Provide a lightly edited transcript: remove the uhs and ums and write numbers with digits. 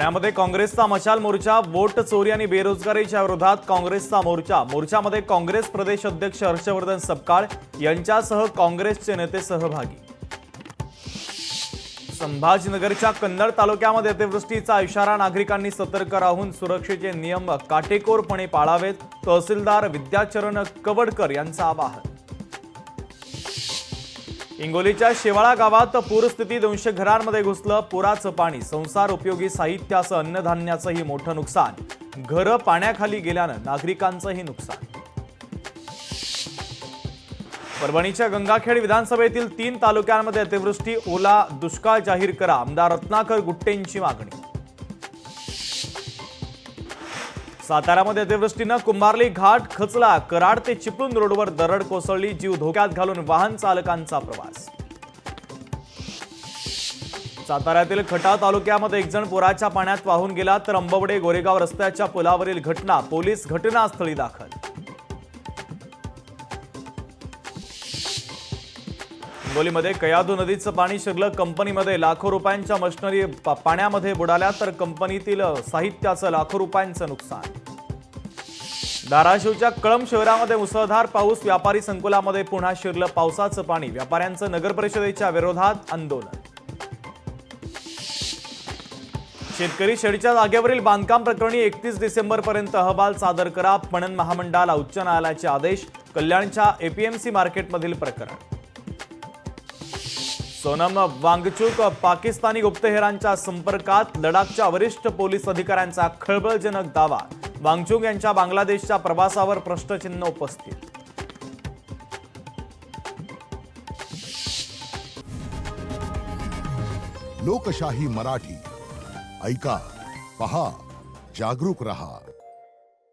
पुण्यामध्ये काँग्रेसचा मशाल मोर्चा, वोट चोरी आणि बेरोजगारीच्या विरोधात काँग्रेसचा मोर्चामध्ये काँग्रेस प्रदेश अध्यक्ष हर्षवर्धन सपकाळ यांच्यासह काँग्रेसचे नेते सहभागी। संभाजीनगरच्या कन्नड तालुक्यामध्ये अतिवृष्टीचा इशारा, नागरिकांनी सतर्क राहून सुरक्षेचे नियम काटेकोरपणे पाळावेत, तहसीलदार विद्याचरण कवडकर यांचं आवाहन। हिंगोलीच्या शेवाळा गावात पूरस्थिती, 200 घरांमध्ये घुसलं पुराचं पाणी, संसार उपयोगी साहित्यासह अन्नधान्याचंही मोठं नुकसान, घरं पाण्याखाली गेल्यानं नागरिकांचंही नुकसान। परभणीच्या गंगाखेड विधानसभेतील 3 तालुक्यांमध्ये अतिवृष्टी, ओला दुष्काळ जाहीर करा, आमदार रत्नाकर गुट्टेंची मागणी। साताऱ्यामध्ये अतिवृष्टीनं कुंभारली घाट खचला, कराड ते चिपळूण रोडवर दरड कोसळली, जीव धोक्यात घालून वाहन चालकांचा प्रवास। साताऱ्यातील खटाव तालुक्यामध्ये एक जण पुराच्या पाण्यात वाहून गेला, तर अंबवडे गोरेगाव रस्त्याच्या पुलावरील घटना, पोलीस घटनास्थळी दाखल। हिंगोलीमध्ये कयाधू नदीचं पाणी शिरलं, कंपनीमध्ये लाखो रुपयांच्या मशिनरी पाण्यामध्ये बुडाल्या, तर कंपनीतील साहित्याचं लाखो रुपयांचं नुकसान। धाराशिवच्या कळंब शहरामध्ये मुसळधार पाऊस, व्यापारी संकुलामध्ये पुन्हा शिरलं पावसाचं पाणी, व्यापाऱ्यांचं नगर परिषदेच्या विरोधात आंदोलन। शेतकरी शेडच्या जागेवरील बांधकाम प्रकरणी 31 डिसेंबरपर्यंत अहवाल सादर करा, पणन महामंडळाला उच्च न्यायालयाचे आदेश, कल्याणच्या एपीएमसी मार्केटमधील प्रकरण। सोनम वांगचुक पाकिस्तानी गुप्तहेरांच्या संपर्कात, लडाखच्या वरिष्ठ पोलीस अधिकाऱ्यांचा खळबळजनक दावा, वांगचुक यांच्या बांगलादेशच्या प्रवासावर प्रश्नचिन्ह उपस्थित। लोकशाही मराठी ऐका, पहा, जागरूक रहा।